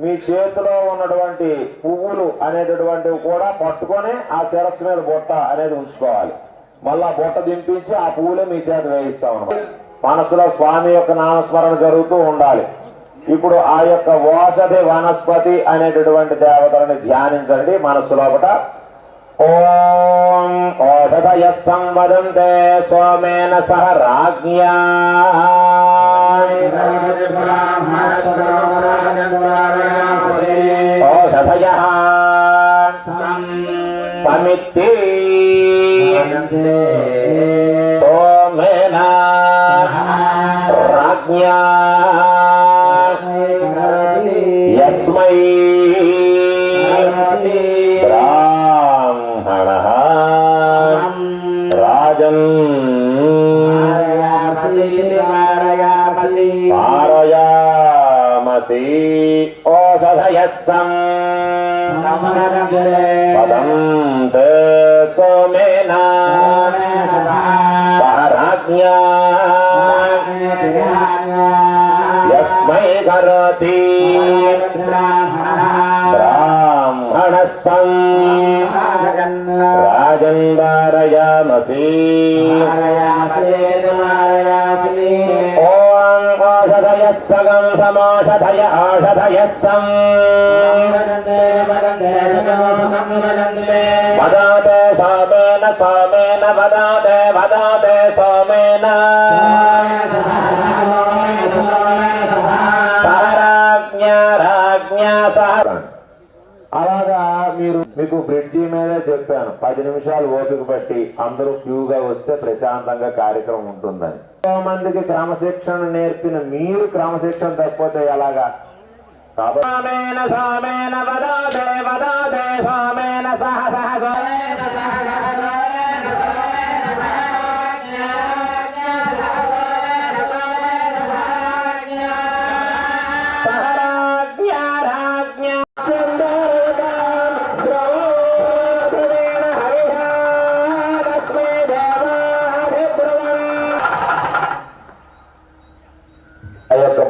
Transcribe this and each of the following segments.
మీ చేతిలో ఉన్నటువంటి పువ్వులు అనేటటువంటివి కూడా పట్టుకొని ఆ శిరస్సు మీద బొట్ట అనేది ఉంచుకోవాలి. మళ్ళా బొట్ట దింపించి ఆ పువ్వులే మీ చేత వేయిస్తాం అన్నమాట. మనసులో స్వామి యొక్క నామస్మరణ జరుగుతూ ఉండాలి. ఇప్పుడు ఆ యొక్క ఓషధి వనస్పతి అనేటటువంటి దేవతలని ధ్యానించండి మనస్సు లోపట. ఓం ఓషధయ సంవదంతే సోమేన సహ రాజ్ఞా ఓషధయ సమితి సోమేన రాజ్ఞా యస్మై బ్రాహ్మణః రాజన్ పారయామసి ఓషధయస్సం వదంతే సోమేన సహ రాజ్ఞా యస్మై కరోతి బ్రాహ్మణస్తం రాజన్ వారయామసి. ఓం ఓషధయ సగం సమోషధయ ఓషధయస్సం వదాతే సోమేన సోమేన వదాతే వదాతే సోమేన అలాగా మీకు బ్రిడ్జి మీదే చెప్పాను 10 నిమిషాలు ఓపిక పట్టి అందరూ క్యూగా వస్తే ప్రశాంతంగా కార్యక్రమం ఉంటుందని. ఎంతో మందికి క్రమశిక్షణ నేర్పిన మీరు క్రమశిక్షణ తప్పితే ఎలాగా? కాబట్టి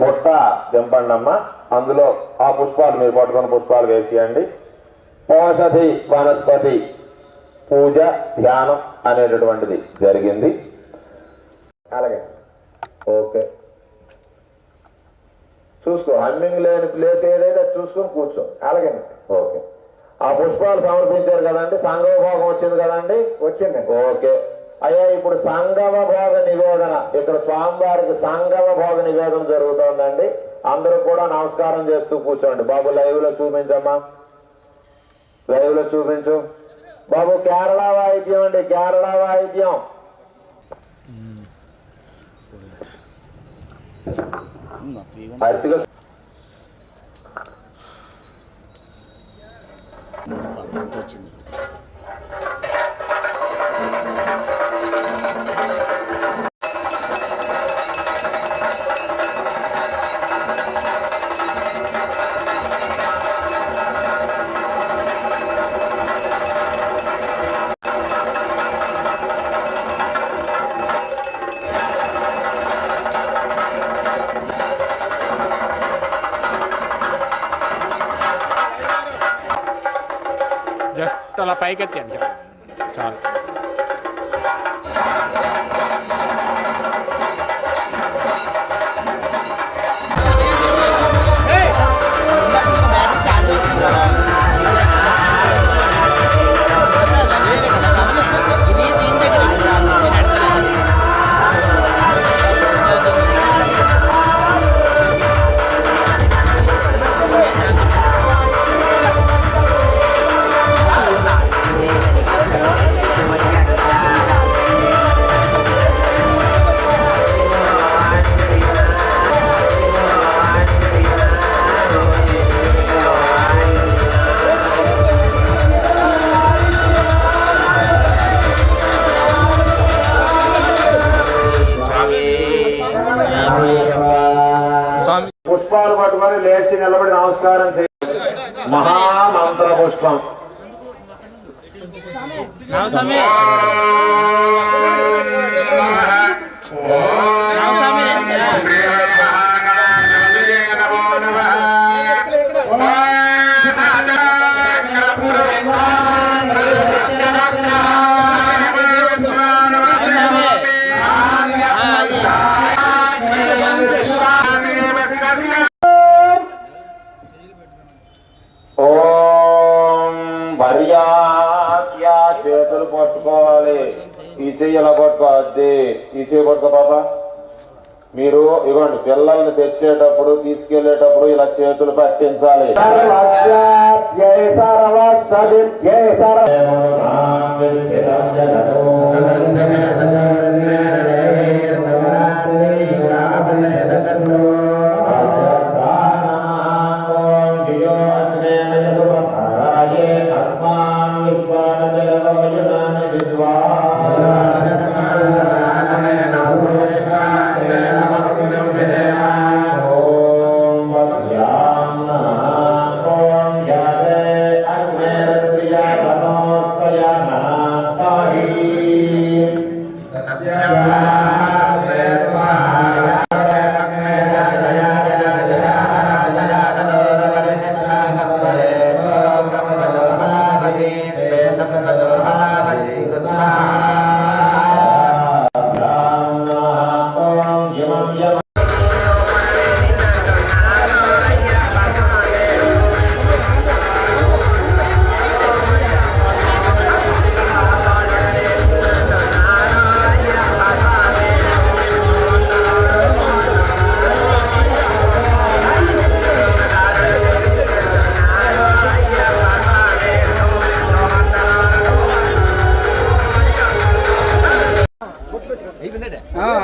బొట్ట దింపండి అమ్మా. అందులో ఆ పుష్పాలు మీరు పట్టుకున్న పుష్పాలు వేసేయండి. ఓషధి వనస్పతి పూజ ధ్యానం అనేటటువంటిది జరిగింది. అలాగే ఓకే, చూసుకో. హమ్మింగ్ లేని ప్లేస్ ఏదైతే చూసుకొని కూర్చో. అలాగే ఓకే. ఆ పుష్పాలు సమర్పించారు కదండి, సంగమ భోగం వచ్చింది కదండి? వచ్చింది. ఓకే అయ్యా, ఇప్పుడు సంగమ భోగ నివేదన, ఇక్కడ స్వామివారికి సంగమ భోగ నివేదన జరుగుతోందండి. అందరూ కూడా నమస్కారం చేస్తూ కూర్చోండి. బాబు లైవ్ లో చూపించమ్మా, లైవ్ లో చూపించు బాబు. కేరళ వాయిద్యం అండి, కేరళ వాయిద్యం. అర్చక జస్ట్ అలా పైకెత్తి అండి చాలు. పుష్పాలు పట్టుకొని లేచి నిలబడి నమస్కారం చేయాలి. మహామంత్ర పుష్పం. మర్యాద చేతులు పట్టుకోవాలి. ఈ చెయ్యి ఎలా పట్టుకోవద్ది, ఈ చెయ్యి పట్టుకో పాప. మీరు ఇవ్వండి, పిల్లల్ని తెచ్చేటప్పుడు తీసుకెళ్లేటప్పుడు ఇలా చేతులు పట్టించాలి.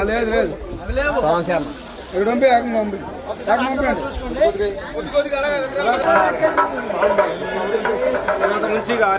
లేదు లేదు ఇక్కడ పంపి పంపండి. మంచిగా